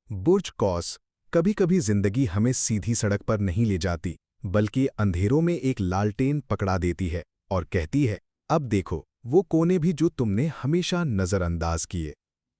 बुर्ज कौस। कभी कभी जिंदगी हमें सीधी सड़क पर नहीं ले जाती, बल्कि अंधेरों में एक लालटेन पकड़ा देती है और कहती है, अब देखो वो कोने भी जो तुमने हमेशा नजरअंदाज किए।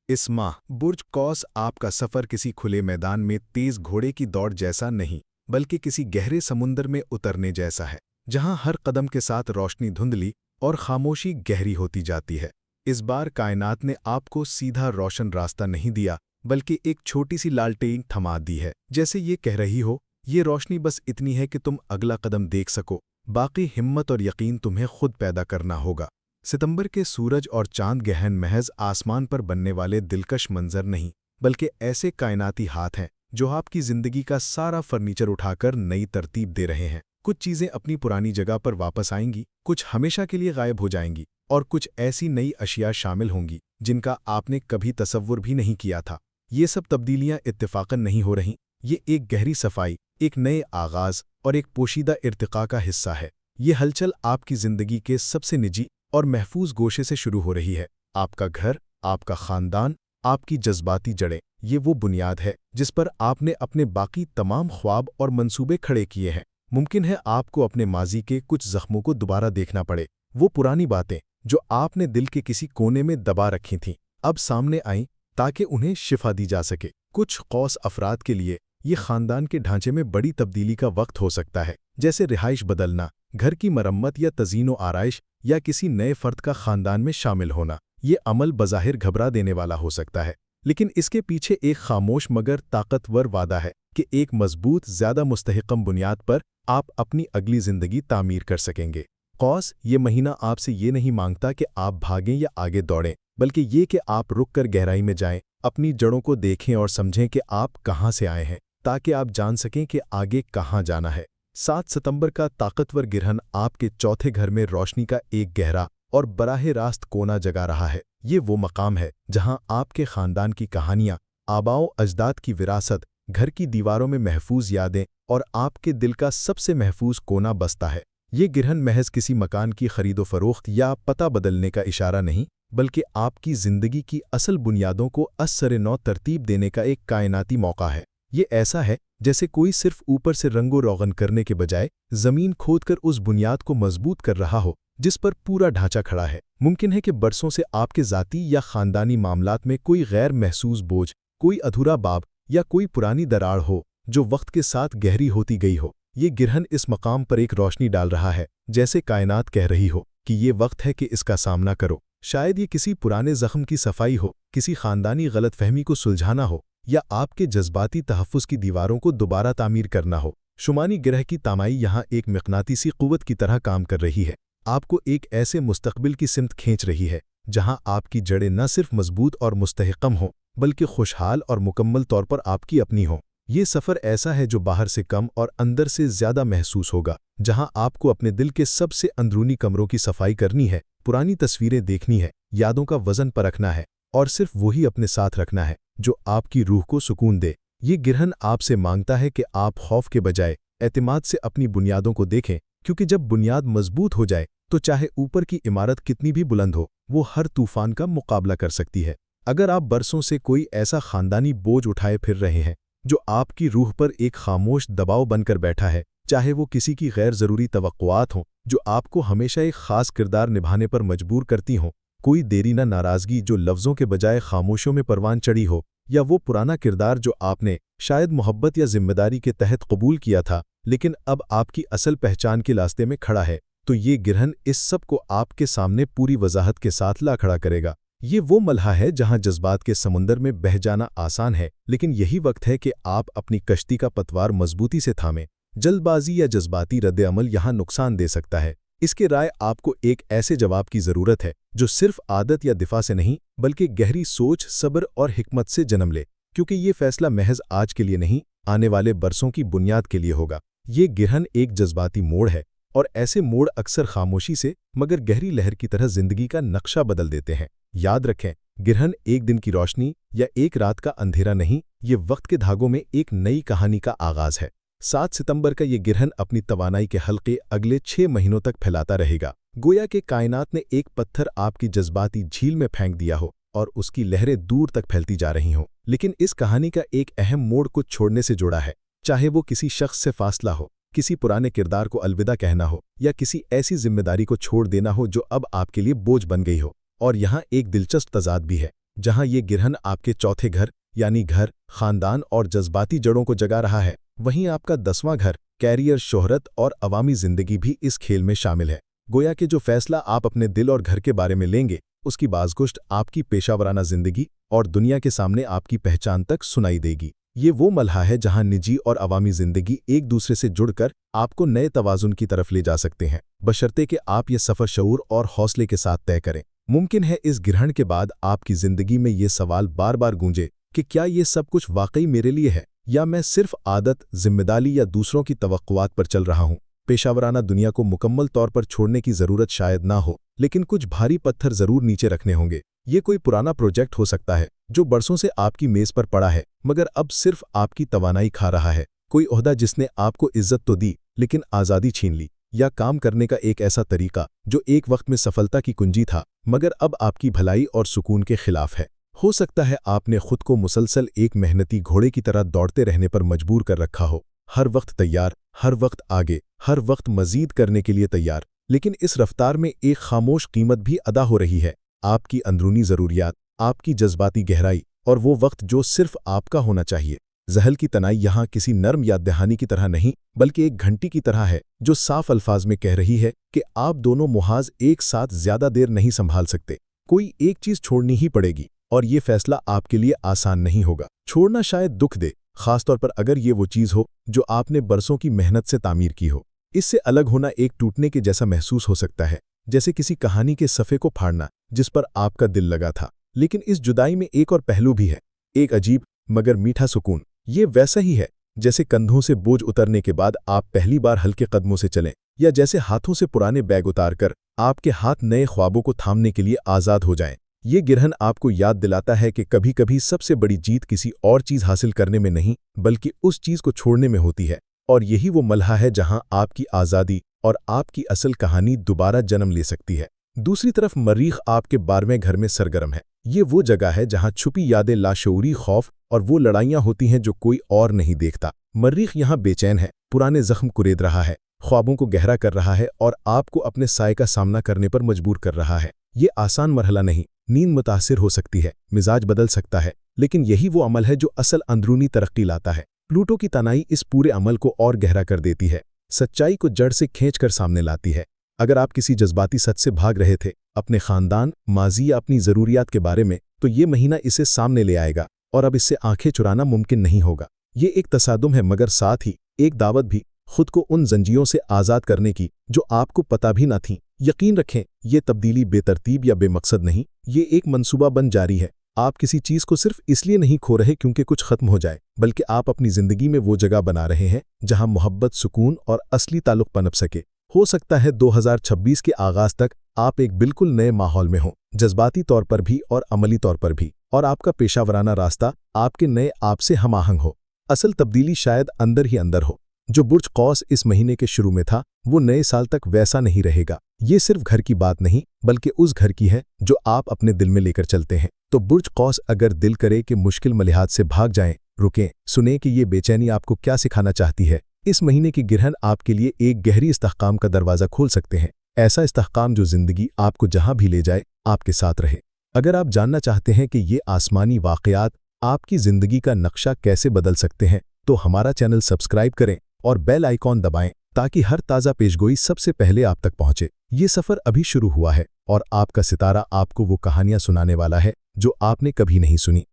इस माह बुर्ज कौस आपका सफर किसी खुले मैदान में तेज घोड़े की दौड़ जैसा नहीं, बल्कि किसी गहरे समुंदर में उतरने जैसा है, जहां हर कदम के साथ रोशनी धुंधली और खामोशी गहरी होती जाती है। इस बार कायनात ने आपको सीधा रोशन रास्ता नहीं दिया, बल्कि एक छोटी सी लालटेन थमा दी है, जैसे ये कह रही हो, ये रोशनी बस इतनी है कि तुम अगला कदम देख सको, बाकी हिम्मत और यकीन तुम्हें खुद पैदा करना होगा। सितंबर के सूरज और चांद गहन महज आसमान पर बनने वाले दिलकश मंजर नहीं, बल्कि ऐसे कायनाती हाथ हैं जो आपकी जिंदगी का सारा फर्नीचर उठाकर नई तरतीब दे रहे हैं। कुछ चीजें अपनी पुरानी जगह पर वापस आएंगी, कुछ हमेशा के लिए गायब हो जाएंगी, और कुछ ऐसी नई अशिया शामिल होंगी जिनका आपने कभी तसव्वुर भी नहीं किया था। ये सब तब्दीलियां इत्तेफाकन नहीं हो रहीं, ये एक गहरी सफाई, एक नए आगाज और एक पोशीदा इर्तिका का हिस्सा है। ये हलचल आपकी जिंदगी के सबसे निजी और महफूज गोशे से शुरू हो रही है। आपका घर, आपका खानदान, आपकी जज्बाती जड़ें, ये वो बुनियाद है जिस पर आपने अपने बाकी तमाम ख्वाब और मंसूबे खड़े किए हैं। मुमकिन है आपको अपने माजी के कुछ जख्मों को दोबारा देखना पड़े। वो पुरानी बातें जो आपने दिल के किसी कोने में दबा रखी थीं, अब सामने आईं ताकि उन्हें शिफा दी जा सके। कुछ कौस अफराद के लिए ये खानदान के ढांचे में बड़ी तब्दीली का वक्त हो सकता है, जैसे रिहाइश बदलना, घर की मरम्मत या तज़ीनो आराइश, या किसी नए फर्द का खानदान में शामिल होना। ये अमल बज़ाहिर घबरा देने वाला हो सकता है, लेकिन इसके पीछे एक खामोश मगर ताकतवर वादा है कि एक मजबूत, ज़्यादा मुस्तहकम बुनियाद पर आप अपनी अगली ज़िंदगी तामीर कर सकेंगे। कौस, ये महीना आपसे ये नहीं मांगता कि आप भागें या आगे दौड़ें, बल्कि ये कि आप रुक कर गहराई में जाएं, अपनी जड़ों को देखें और समझें कि आप कहाँ से आए हैं, ताकि आप जान सकें कि आगे कहाँ जाना है। 7 सितंबर का ताकतवर गिरहन आपके चौथे घर में रोशनी का एक गहरा और बराह रास्त कोना जगा रहा है। ये वो मकाम है जहां आपके खानदान की कहानियां, आबाओ अजदाद की विरासत, घर की दीवारों में महफूज यादें और आपके दिल का सबसे महफूज कोना बसता है। ये गिरहन महज किसी मकान की खरीदो फरोख्त या पता बदलने का इशारा नहीं, बल्कि आपकी जिंदगी की असल बुनियादों को असर नौ तरतीब देने का एक कायनाती मौका है। ये ऐसा है जैसे कोई सिर्फ ऊपर से रंगो रोगन करने के बजाय जमीन खोदकर उस बुनियाद को मजबूत कर रहा हो जिस पर पूरा ढांचा खड़ा है। मुमकिन है कि बरसों से आपके ज़ाती या ख़ानदानी मामलात में कोई गैर महसूस बोझ, कोई अधूरा बाब या कोई पुरानी दरार हो जो वक्त के साथ गहरी होती गई हो। ये गिरहन इस मकाम पर एक रोशनी डाल रहा है, जैसे कायनात कह रही हो कि ये वक्त है कि इसका सामना करो। शायद ये किसी पुराने ज़ख्म की सफाई हो, किसी ख़ानदानी गलतफहमी को सुलझाना हो, या आपके जज्बाती तहफ़्फ़ुज़ की दीवारों को दोबारा तामीर करना हो। शुमानी गिरह की तामाई यहाँ एक मक़नातीसी क़ुव्वत की तरह काम कर रही है, आपको एक ऐसे मुस्तक़बिल की सिमत खींच रही है जहाँ आपकी जड़ें न सिर्फ मजबूत और मुस्तहकम हों, बल्कि खुशहाल और मुकम्मल तौर पर आपकी अपनी हों। ये सफ़र ऐसा है जो बाहर से कम और अंदर से ज़्यादा महसूस होगा, जहाँ आपको अपने दिल के सबसे अंदरूनी कमरों की सफाई करनी है, पुरानी तस्वीरें देखनी है, यादों का वज़न परखना है, और सिर्फ वही अपने साथ रखना है जो आपकी रूह को सुकून दे। ये गिरहन आपसे मांगता है कि आप खौफ के बजाय एतमाद से अपनी बुनियादों को देखें, क्योंकि जब बुनियाद मजबूत हो जाए तो चाहे ऊपर की इमारत कितनी भी बुलंद हो, वो हर तूफान का मुकाबला कर सकती है। अगर आप बरसों से कोई ऐसा खानदानी बोझ उठाए फिर रहे हैं जो आपकी रूह पर एक खामोश दबाव बनकर बैठा है, चाहे वो किसी की गैर ज़रूरी तवक्कुआत हों जो आपको हमेशा एक ख़ास किरदार निभाने पर मजबूर करती हों, कोई देरीना नाराज़गी जो लफ्ज़ों के बजाय खामोशियों में परवान चढ़ी हो, या वो पुराना किरदार जो आपने शायद मोहब्बत या जिम्मेदारी के तहत कबूल किया था लेकिन अब आपकी असल पहचान के रास्ते में खड़ा है, तो ये गिरहन इस सब को आपके सामने पूरी वजाहत के साथ ला खड़ा करेगा। ये वो मलहा है जहां जज्बात के समुंदर में बह जाना आसान है, लेकिन यही वक्त है कि आप अपनी कश्ती का पतवार मजबूती से थामें। जल्दबाजी या जज्बाती रद्द-ए-अमल यहाँ नुकसान दे सकता है। इसके राय आपको एक ऐसे जवाब की ज़रूरत है जो सिर्फ आदत या दिफा से नहीं, बल्कि गहरी सोच, सब्र और हिकमत से जन्म ले, क्योंकि ये फैसला महज आज के लिए नहीं, आने वाले बरसों की बुनियाद के लिए होगा। ये गिरहन एक जज्बाती मोड़ है, और ऐसे मोड़ अक्सर खामोशी से मगर गहरी लहर की तरह जिंदगी का नक्शा बदल देते हैं। याद रखें, गिरहन एक दिन की रोशनी या एक रात का अंधेरा नहीं, ये वक्त के धागों में एक नई कहानी का आगाज है। 7 सितंबर का ये गिरहन अपनी तवानाई के हल्के अगले 6 महीनों तक फैलाता रहेगा, गोया कि कायनात ने एक पत्थर आपकी जज्बाती झील में फेंक दिया हो और उसकी लहरें दूर तक फैलती जा रही हों। लेकिन इस कहानी का एक अहम मोड़ कुछ छोड़ने से जुड़ा है, चाहे वो किसी शख्स से फासला हो, किसी पुराने किरदार को अलविदा कहना हो या किसी ऐसी जिम्मेदारी को छोड़ देना हो जो अब आपके लिए बोझ बन गई हो। और यहाँ एक दिलचस्प तजाद भी है, जहाँ ये गिरहन आपके चौथे घर यानी घर, खानदान और जज्बाती जड़ों को जगा रहा है, वहीं आपका 10वां घर, कैरियर, शोहरत और अवामी जिंदगी भी इस खेल में शामिल है। गोया कि जो फैसला आप अपने दिल और घर के बारे में लेंगे, उसकी बाज़गुश्त आपकी पेशावराना जिंदगी और दुनिया के सामने आपकी पहचान तक सुनाई देगी। ये वो मलहा है जहां निजी और अवामी जिंदगी एक दूसरे से जुड़कर आपको नए तवाज़ुन की तरफ ले जा सकते हैं, बशर्ते कि आप ये सफ़र शऊर और हौसले के साथ तय करें। मुमकिन है इस गिरहण के बाद आपकी ज़िंदगी में ये सवाल बार बार गूंजे कि क्या ये सब कुछ वाकई मेरे लिए है, या मैं सिर्फ आदत, जिम्मेदारी या दूसरों की तवक्कुआत पर चल रहा हूँ। पेशावराना दुनिया को मुकम्मल तौर पर छोड़ने की ज़रूरत शायद ना हो, लेकिन कुछ भारी पत्थर ज़रूर नीचे रखने होंगे। ये कोई पुराना प्रोजेक्ट हो सकता है जो बरसों से आपकी मेज़ पर पड़ा है मगर अब सिर्फ आपकी तवानाई खा रहा है। कोई ओहदा जिसने आपको इज्जत तो दी लेकिन आज़ादी छीन ली, या काम करने का एक ऐसा तरीका जो एक वक्त में सफलता की कुंजी था मगर अब आपकी भलाई और सुकून के खिलाफ है। हो सकता है आपने खुद को मुसलसल एक मेहनती घोड़े की तरह दौड़ते रहने पर मजबूर कर रखा हो, हर वक्त तैयार, हर वक्त आगे, हर वक्त मजीद करने के लिए तैयार। लेकिन इस रफ्तार में एक खामोश कीमत भी अदा हो रही है, आपकी अंदरूनी ज़रूरियात, आपकी जज्बाती गहराई और वो वक्त जो सिर्फ आपका होना चाहिए। जहल की तनाई यहाँ किसी नर्म याद दहानी की तरह नहीं, बल्कि एक घंटी की तरह है जो साफ अल्फाज में कह रही है कि आप दोनों मुहाज एक साथ ज्यादा देर नहीं संभाल सकते। कोई एक चीज छोड़नी ही पड़ेगी और ये फैसला आपके लिए आसान नहीं होगा। छोड़ना शायद दुख दे, खासतौर पर अगर ये वो चीज हो जो आपने बरसों की मेहनत से तामीर की हो। इससे अलग होना एक टूटने के जैसा महसूस हो सकता है, जैसे किसी कहानी के सफ़े को फाड़ना जिस पर आपका दिल लगा था। लेकिन इस जुदाई में एक और पहलू भी है, एक अजीब मगर मीठा सुकून। ये वैसा ही है जैसे कंधों से बोझ उतरने के बाद आप पहली बार हल्के कदमों से चलें, या जैसे हाथों से पुराने बैग उतारकर आपके हाथ नए ख्वाबों को थामने के लिए आज़ाद हो जाएं। ये गिरहन आपको याद दिलाता है कि कभी कभी सबसे बड़ी जीत किसी और चीज़ हासिल करने में नहीं बल्कि उस चीज़ को छोड़ने में होती है। और यही वो मलहा है जहां आपकी आज़ादी और आपकी असल कहानी दोबारा जन्म ले सकती है। दूसरी तरफ मरीख आपके 12वें घर में सरगर्म है। ये वो जगह है जहां छुपी यादें, लाशऊरी खौफ और वो लड़ाइयां होती हैं जो कोई और नहीं देखता। मरीख यहाँ बेचैन है, पुराने जख्म कुरेद रहा है, ख्वाबों को गहरा कर रहा है और आपको अपने साए का सामना करने पर मजबूर कर रहा है। ये आसान मरहला नहीं, नींद मुतासिर हो सकती है, मिजाज बदल सकता है, लेकिन यही वो अमल है जो असल अंदरूनी तरक्की लाता है। प्लूटो की तनाई इस पूरे अमल को और गहरा कर देती है, सच्चाई को जड़ से खींचकर सामने लाती है। अगर आप किसी जज्बाती सच से भाग रहे थे, अपने खानदान, माजी या अपनी ज़रूरियात के बारे में, तो ये महीना इसे सामने ले आएगा और अब इससे आंखें चुराना मुमकिन नहीं होगा। ये एक तसादुम है मगर साथ ही एक दावत भी, खुद को उन जंजीरों से आज़ाद करने की जो आपको पता भी न थी। यकीन रखें, ये तब्दीली बेतरतीब या बेमकसद नहीं, ये एक मंसूबा बन जारी है। आप किसी चीज़ को सिर्फ इसलिए नहीं खो रहे क्योंकि कुछ खत्म हो जाए, बल्कि आप अपनी ज़िंदगी में वो जगह बना रहे हैं जहां मोहब्बत, सुकून और असली ताल्लुक़ पनप सके। हो सकता है 2026 के आगाज़ तक आप एक बिल्कुल नए माहौल में हों, जज्बाती तौर पर भी और अमली तौर पर भी, और आपका पेशावराना रास्ता आपके नए आप से हमाहंग हो। असल तब्दीली शायद अंदर ही अंदर हो। जो बुर्ज कौस इस महीने के शुरू में था, वो नए साल तक वैसा नहीं रहेगा। ये सिर्फ घर की बात नहीं बल्कि उस घर की है जो आप अपने दिल में लेकर चलते हैं। तो बुर्ज कौस, अगर दिल करे कि मुश्किल मलिहात से भाग जाएं, रुकें, सुने कि ये बेचैनी आपको क्या सिखाना चाहती है। इस महीने की गिरहन आपके लिए एक गहरी इस्तेहकाम का दरवाज़ा खोल सकते हैं, ऐसा इस्तेहकाम जो ज़िंदगी आपको जहां भी ले जाए आपके साथ रहे। अगर आप जानना चाहते हैं कि ये आसमानी वाक़यात आपकी ज़िंदगी का नक्शा कैसे बदल सकते हैं, तो हमारा चैनल सब्सक्राइब करें और बेल आइकॉन दबाएं ताकि हर ताज़ा पेशगोई सबसे पहले आप तक पहुंचे। ये सफ़र अभी शुरू हुआ है और आपका सितारा आपको वो कहानियां सुनाने वाला है जो आपने कभी नहीं सुनी।